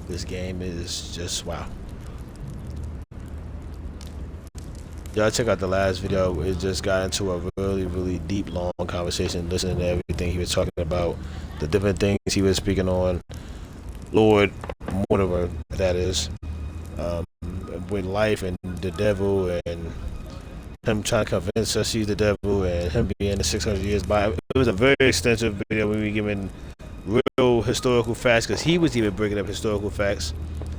This game is just wow. Y'all check out the last video. It just got into a really deep, long conversation, listening to everything he was talking about, the different things he was speaking on. Lord Mortimer, that is, with life and the devil, and him trying to convince us he's the devil, and him being the 600 years by. It was a very extensive video. We were giving real historical facts, because he was even bringing up historical facts,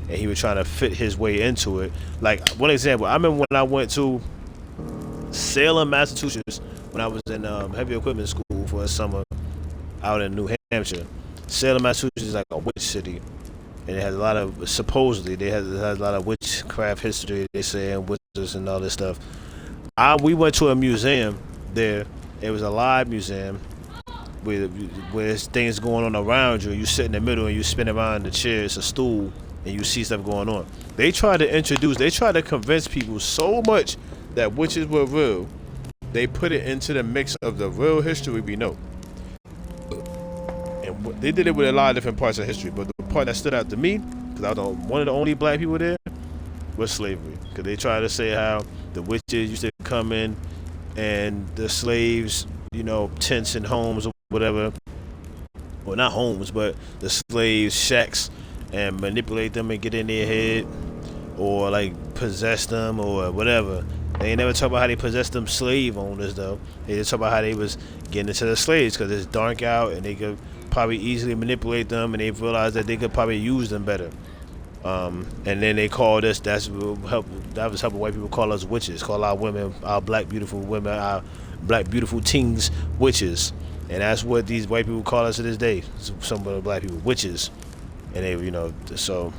and he was trying to fit his way into it. Like, one example, I remember when I went to Salem, Massachusetts, when I was in heavy equipment school for a summer out in New Hampshire. Salem, Massachusetts is like a witch city, and it has a lot of, supposedly, it has a lot of witchcraft history, they say, and witches and all this stuff. We went to a museum there. It was a live museum where there's things going on around you. You sit in the middle and you spin around the chair. It's a stool, and you see stuff going on. They try to convince people so much that witches were real. They put it into the mix of the real history we know. And they did it with a lot of different parts of history, but the part that stood out to me, because I was one of the only black people there, was slavery. Because they tried to say how the witches used to come in and the slaves, you know, tents and homes or whatever, well, not homes, but the slaves' shacks, and manipulate them and get in their head, or like possess them or whatever. They ain't never talk about how they possessed them slave owners though. They just talk about how they was getting into the slaves because it's dark out and they could probably easily manipulate them, and they realized that they could probably use them better. And then they called us, that was helping white people call us witches, call our women, our black beautiful women, our black beautiful teens, witches. And that's what these white people call us to this day. Some of the black people, witches. And they, you know, so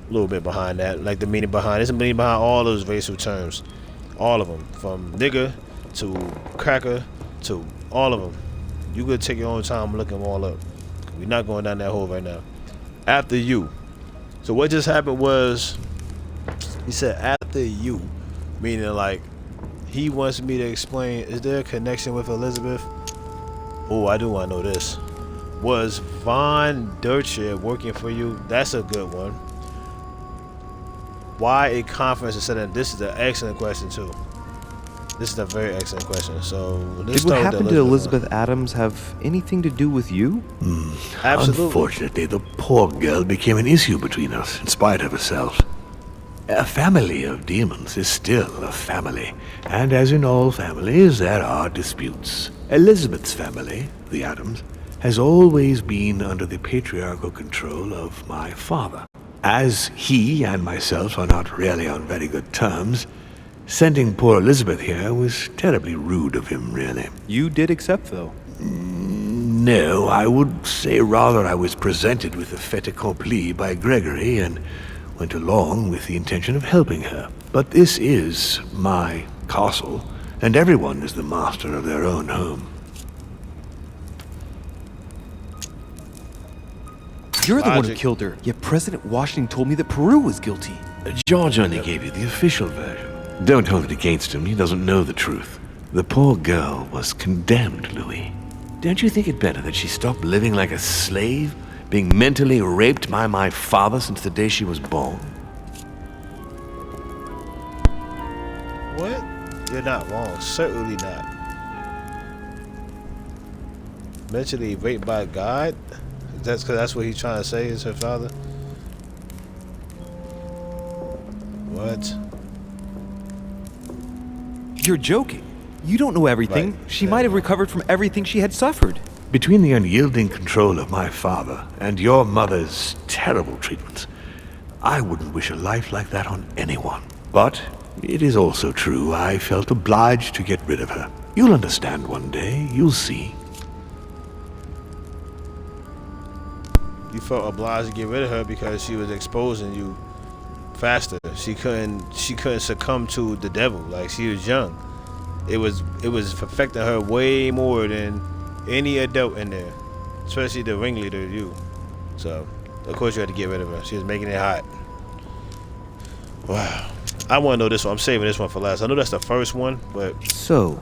a little bit behind that, like the meaning behind, there's a meaning behind all those racial terms, all of them, from nigger to cracker to all of them. You could take your own time looking them all up. We're not going down that hole right now. After you. So what just happened was, he said after you, meaning like he wants me to explain, is there a connection with Elizabeth? Oh, I do want to know this. Was Von Richet working for you? That's a good one. Why a conference instead of, this is an excellent question too. This is a very excellent question. So let's did what start happened with to Elizabeth Adams have anything to do with you? Absolutely. Unfortunately, the poor girl became an issue between us, in spite of herself. A family of demons is still a family, and as in all families, there are disputes. Elizabeth's family, the Adams, has always been under the patriarchal control of my father. As he and myself are not really on very good terms, sending poor Elizabeth here was terribly rude of him, really. You did accept, though. No, I would say rather I was presented with a fait accompli by Gregory and went along with the intention of helping her. But this is my castle, and everyone is the master of their own home. You're the one who killed her, yet President Washington told me that Peru was guilty. George only gave you the official version. Don't hold it against him, he doesn't know the truth. The poor girl was condemned, Louis. Don't you think it better that she stopped living like a slave, being mentally raped by my father since the day she was born? What? You're not wrong. Certainly not. Mentally raped by God? That's because that's what he's trying to say is her father? What? You're joking. You don't know everything. Right. She might have recovered from everything she had suffered. Between the unyielding control of my father and your mother's terrible treatment, I wouldn't wish a life like that on anyone. But it is also true I felt obliged to get rid of her. You'll understand one day. You'll see. You felt obliged to get rid of her because she was exposing you faster. She couldn't succumb to the devil. Like, she was young. It was affecting her way more than any adult in there, especially the ringleader, you. So of course you had to get rid of her. She was making it hot. Wow. I want to know this one. I'm saving this one for last. I know that's the first one, but So,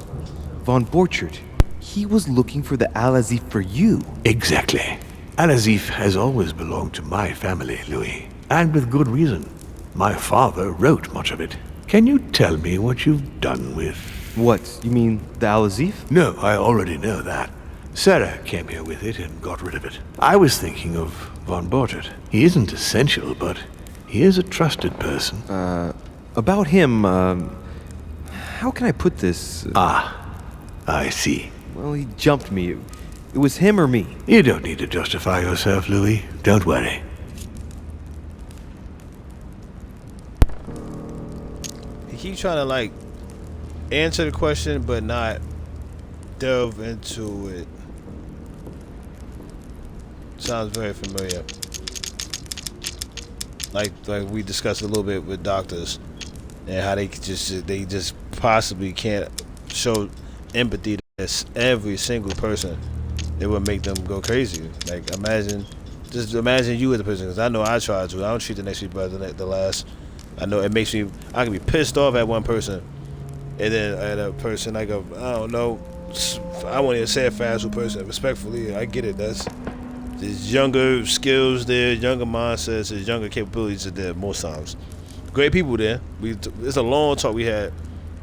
Von Borchert, he was looking for the Al-Azif for you. Exactly. Al-Azif has always belonged to my family, Louis, and with good reason. My father wrote much of it. Can you tell me what you've done with... What, you mean the Al-Azif? No, I already know that. Sarah came here with it and got rid of it. I was thinking of Von Borchert. He isn't essential, but he is a trusted person. About him, how can I put this? I see. Well, he jumped me. It was him or me. You don't need to justify yourself, Louis. Don't worry. He keeps trying to like answer the question but not delve into it. Sounds very familiar. Like we discussed a little bit with doctors and how they just possibly can't show empathy to every single person. It would make them go crazy. Like imagine you as a person, because I know I try to. I don't treat the next people better than the last. I know it makes me. I can be pissed off at one person, and then at a person I go, I don't know. I won't even say a fast person. Respectfully, I get it. There's younger skills there, younger mindsets, there's younger capabilities there most times. Great people there. It's a long talk we had.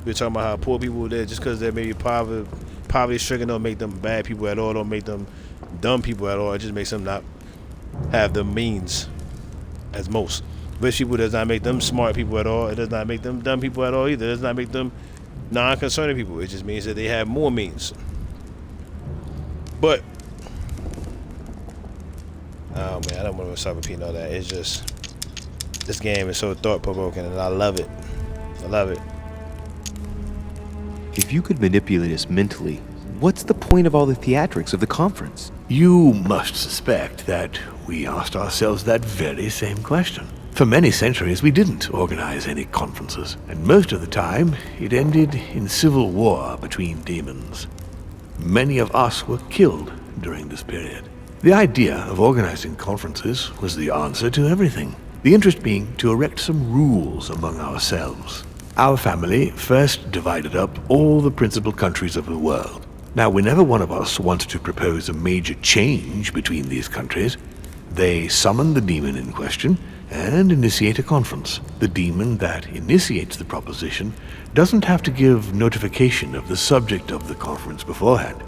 We were talking about how poor people were there just because they're maybe poverty stricken don't make them bad people at all, don't make them dumb people at all. It just makes them not have the means as most. Rich people does not make them smart people at all. It does not make them dumb people at all either. It does not make them non-concerning people. It just means that they have more means. But oh man, I don't want to start repeating all that. It's just this game is so thought-provoking and I love it. I love it. If you could manipulate us mentally, what's the point of all the theatrics of the conference? You must suspect that we asked ourselves that very same question. For many centuries, we didn't organize any conferences, and most of the time, it ended in civil war between demons. Many of us were killed during this period. The idea of organizing conferences was the answer to everything. The interest being to erect some rules among ourselves. Our family first divided up all the principal countries of the world. Now, whenever one of us wanted to propose a major change between these countries, they summon the demon in question and initiate a conference. The demon that initiates the proposition doesn't have to give notification of the subject of the conference beforehand.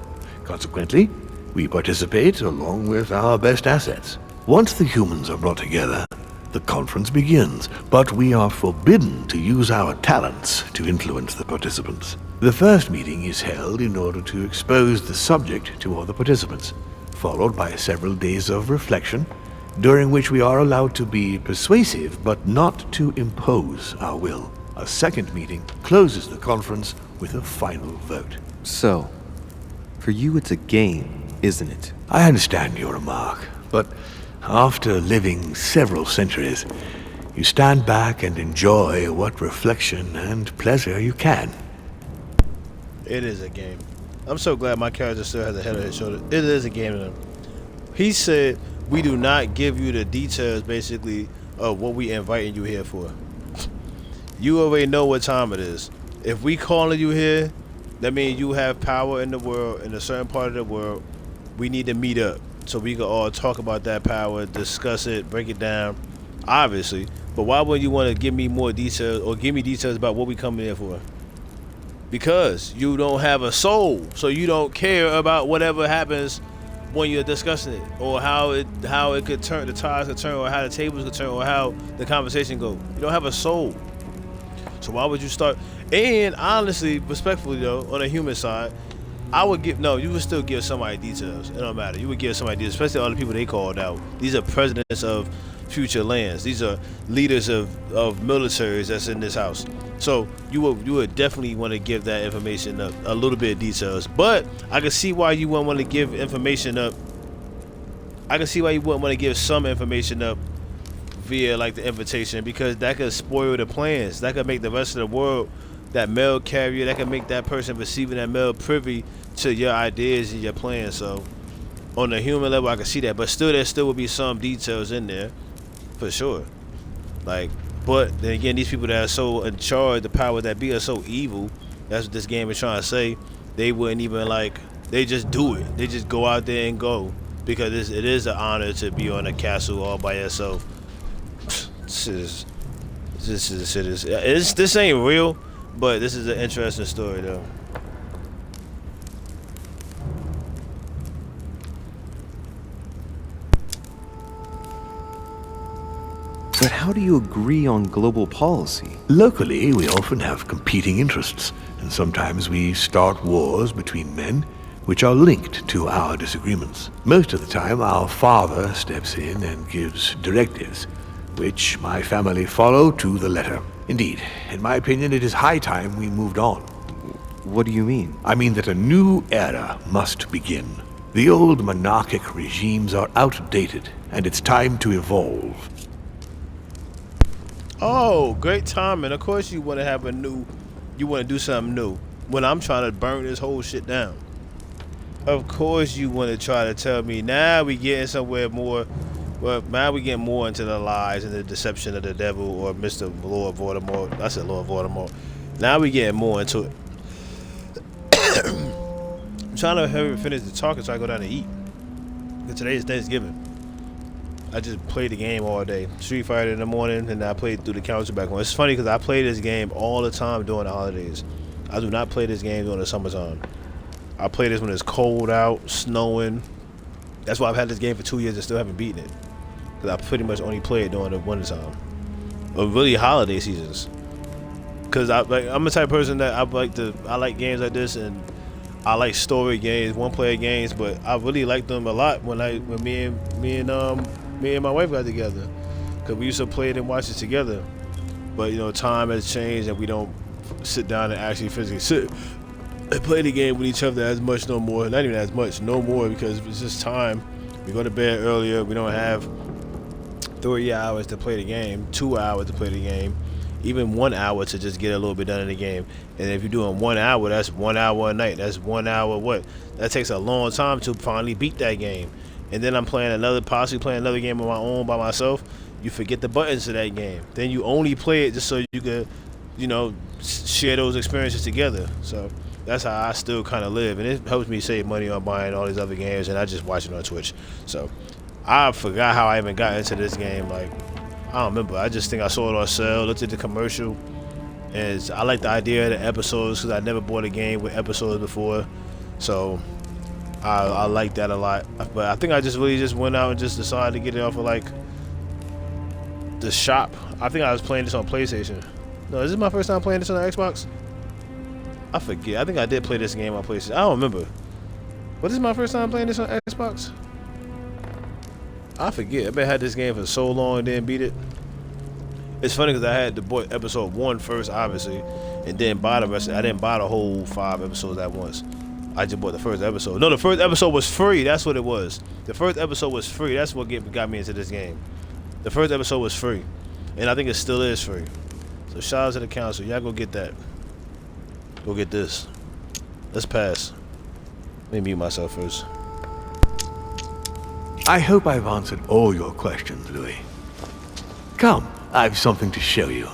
Consequently, we participate along with our best assets. Once the humans are brought together, the conference begins, but we are forbidden to use our talents to influence the participants. The first meeting is held in order to expose the subject to all the participants, followed by several days of reflection, during which we are allowed to be persuasive but not to impose our will. A second meeting closes the conference with a final vote. So, for you it's a game, isn't it? I understand your remark, but after living several centuries, you stand back and enjoy what reflection and pleasure you can. It is a game. I'm so glad my character still has a head on his shoulder. It is a game to them. He said, we do not give you the details, basically, of what we inviting you here for. You already know what time it is. If we calling you here, that means you have power in the world, in a certain part of the world. We need to meet up so we can all talk about that power, discuss it, break it down, obviously. But why would you want to give me more details or give me details about what we coming here for? Because you don't have a soul, so you don't care about whatever happens when you're discussing it, or how it could turn, the tides could turn, or how the tables could turn, or how the conversation go. You don't have a soul, so why would you start? And honestly, respectfully though, on the human side, I would give, no, you would still give somebody details. It don't matter. You would give somebody details, especially all the people they called out. These are presidents of future lands. These are leaders of militaries that's in this house. So you would definitely want to give that information up, a little bit of details. But I can see why you wouldn't want to give information up. I can see why you wouldn't want to give some information up via like the invitation, because that could spoil the plans. That could make the rest of the world, that mail carrier, that could make that person receiving that mail privy to your ideas and your plans. So on the human level, I can see that, but still, there still would be some details in there for sure. Like, but then again, these people that are so in charge, the power that be, are so evil. That's what this game is trying to say. They wouldn't even like, they just do it. They just go out there and go. because it is an honor to be on a castle all by yourself. This ain't real, but this is an interesting story though. But how do you agree on global policy? Locally, we often have competing interests, and sometimes we start wars between men which are linked to our disagreements. Most of the time, our father steps in and gives directives, which my family follow to the letter. Indeed, in my opinion, it is high time we moved on. What do you mean? I mean that a new era must begin. The old monarchic regimes are outdated, and it's time to evolve. Oh, great timing. Of course you want to do something new when I'm trying to burn this whole shit down. Of course you want to try to tell me now we getting somewhere more. Well, now we get more into the lies and the deception of the devil or Mr. Lord Voldemort. I said Lord Voldemort. Now we getting more into it. I'm trying to hurry finish the talking so I go down to eat. Because today is Thanksgiving. I just played the game all day. Street Fighter in the morning, and I played through the counter back on. It's funny because I play this game all the time during the holidays. I do not play this game during the summertime. I play this when it's cold out, snowing. That's why I've had this game for 2 years and still haven't beaten it. Because I pretty much only play it during the wintertime. Or really holiday seasons. Because I'm the type of person that I like games like this, and I like story games, one-player games, but I really like them a lot when me and my wife got together, because we used to play it and watch it together. But time has changed and we don't sit down and actually physically sit and play the game with each other as much no more. Not even as much, no more, because it's just time. We go to bed earlier. We don't have 3 hours to play the game, 2 hours to play the game, even 1 hour to just get a little bit done in the game. And if you're doing 1 hour, that's 1 hour a night. That's 1 hour what? That takes a long time to finally beat that game. And then I'm possibly playing another game on my own by myself. You forget the buttons to that game. Then you only play it just so you could, share those experiences together. So that's how I still kind of live. And it helps me save money on buying all these other games, and I just watch it on Twitch. So I forgot how I even got into this game. I don't remember. I just think I saw it on sale, looked at the commercial, and I like the idea of the episodes because I never bought a game with episodes before. So I like that a lot, but I think I just went out and just decided to get it off of the shop. I think I was playing this on PlayStation. No, is this my first time playing this on the Xbox? I forget. I think I did play this game on PlayStation. I don't remember. But this is my first time playing this on Xbox? I forget. I had this game for so long and didn't beat it. It's funny because I had to buy episode 1 first, obviously, and then buy the rest. I didn't buy the whole 5 episodes at once. I just bought the first episode. No, the first episode was free. That's what it was. The first episode was free. That's what got me into this game. The first episode was free. And I think it still is free. So shout out to the council. Y'all go get that. Go get this. Let's pass. Let me mute myself first. I hope I've answered all your questions, Louis. Come, I've something to show you.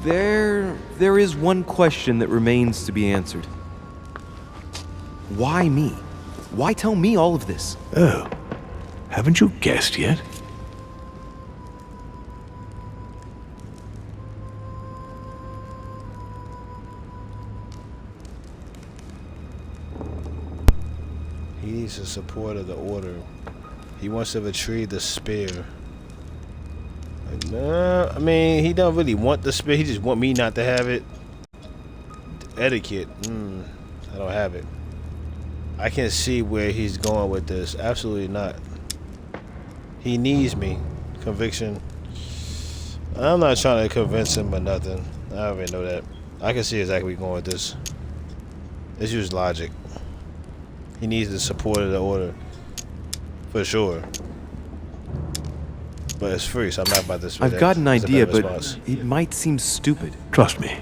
There is one question that remains to be answered. Why me? Why tell me all of this? Oh, haven't you guessed yet? He needs the support of the order. He wants to retrieve the spear. I mean, he don't really want the spear. He just want me not to have it. Etiquette. I don't have it. I can see where he's going with this. Absolutely not. He needs me. Conviction. I'm not trying to convince him or nothing. I already know that. I can see exactly where he's going with this. Let's use logic. He needs the support of the order. For sure. But it's free, so I'm not about to spend I've got an idea, but response. it might seem stupid. Trust me.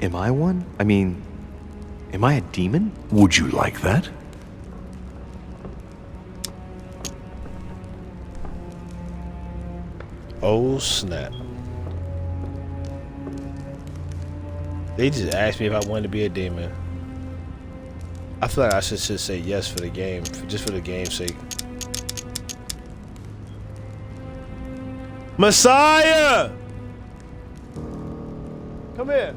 Am I one? I mean, am I a demon? Would you like that? Oh snap. They just asked me if I wanted to be a demon. I feel like I should say yes for the game, just for the game's sake. Messiah! Come here.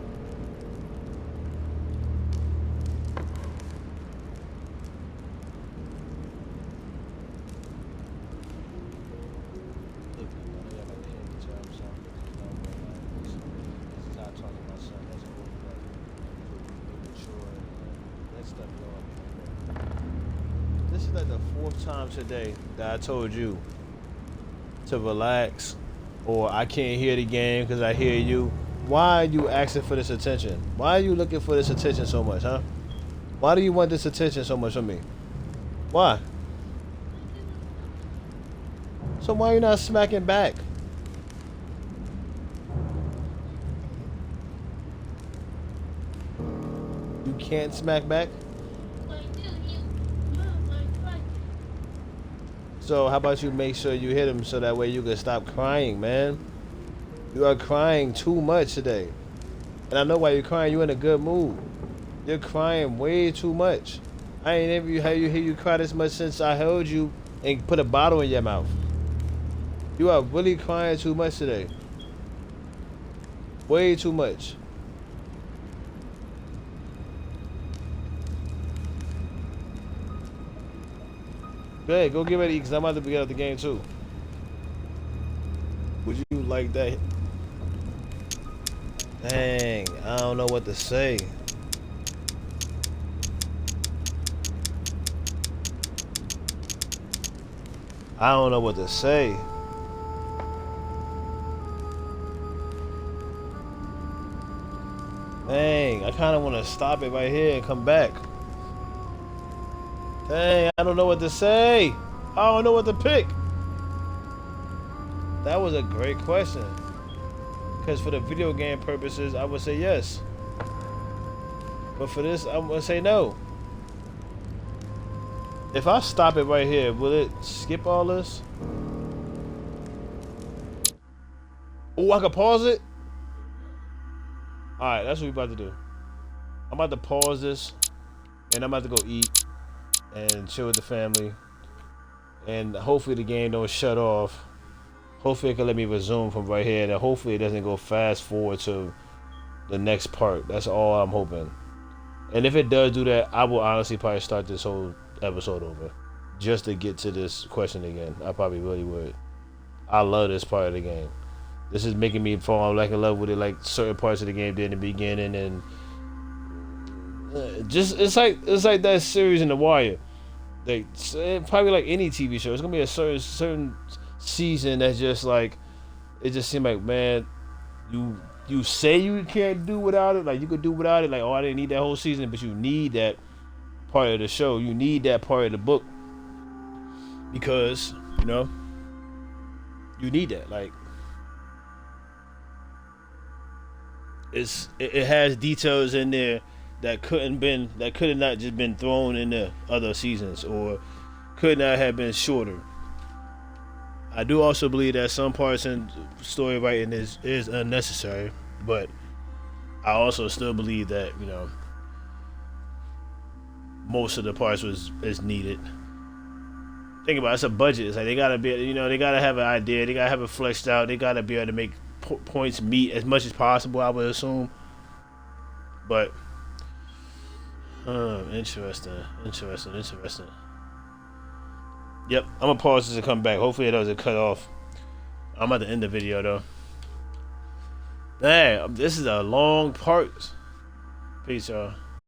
This is like the 4th time today that I told you to relax, or I can't hear the game because I hear you. Why are you asking for this attention? Why are you looking for this attention so much, huh? Why do you want this attention so much from me? Why? So why are you not smacking back? You can't smack back? So how about you make sure you hit him so that way you can stop crying, man? You are crying too much today. And I know why you're crying. You're in a good mood. You're crying way too much. I ain't ever hear you cry this much since I held you and put a bottle in your mouth. You are really crying too much today. Way too much. Go ahead, go get ready because I'm about to be out of the game too. Would you like that? Dang, I don't know what to say. I don't know what to say. Dang, I kind of want to stop it right here and come back. Dang, I don't know what to say. I don't know what to pick. That was a great question. Because for the video game purposes, I would say yes. But for this, I'm going to say no. If I stop it right here, will it skip all this? Oh, I can pause it? Alright, that's what we're about to do. I'm about to pause this. And I'm about to go eat. And chill with the family. And hopefully the game don't shut off. Hopefully it can let me resume from right here. And hopefully it doesn't go fast forward to the next part. That's all I'm hoping. And if it does do that, I will honestly probably start this whole episode over. Just to get to this question again. I probably really would. I love this part of the game. This is making me fall like in love with it, like certain parts of the game did in the beginning, and just it's like that series in The Wire. Like probably like any TV show, it's gonna be a certain season that's just like it just seemed like, man, you say you can't do without it, like you could do without it, like, oh, I didn't need that whole season, but you need that part of the show, you need that part of the book because you know you need that, like. It has details in there that could have not just been thrown in the other seasons or could not have been shorter. I do also believe that some parts in story writing is unnecessary, but I also still believe that, you know, most of the parts is needed. Think about it, it's a budget. It's like they gotta be, you know, they gotta have an idea, they gotta have it fleshed out, they gotta be able to make points meet as much as possible, I would assume. But interesting. Yep, I'm gonna pause this and come back. Hopefully it doesn't cut off. I'm about to end the video though. Damn, this is a long part. Peace, y'all.